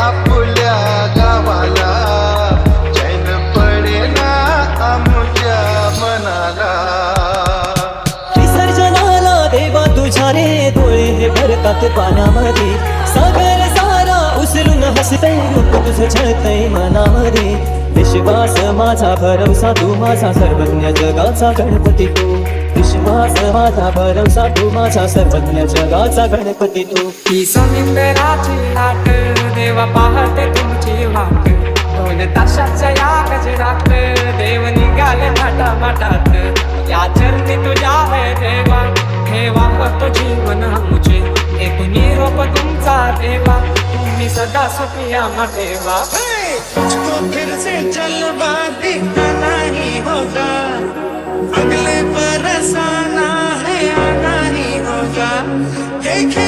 आपल्या गावाला, चैन पडेना आमच्या मनाला. विसर्जनाला देवा तुझ्या रे डोळे भरतात पाण्यामध्ये, सागर सारा उचलून हसतय रूप तुझं छळतय मनामध्ये. विश्वास माझा भरवसा तू माझा सर्वज्ञ जगाचा गणपती तू, विश्वास माझा भरवसा तू माझा सर्वज्ञ जगाचा गणपती तू. ही समिंदराची लाट देवा पाहते तुमची वाट, ढोल ताशाच्या या गजरात देव निघाले थाटामाटात. या चरणी तुझ्या है देवा, ठेवा तो जीवन आमचे, एक निरोप तुमचा देवा, तुम्ही सदा सुखिया ठेवा. तुझको फिर से जलवा दिखाना ही होगा, अगले बरस आना है आना ही होगा. देखे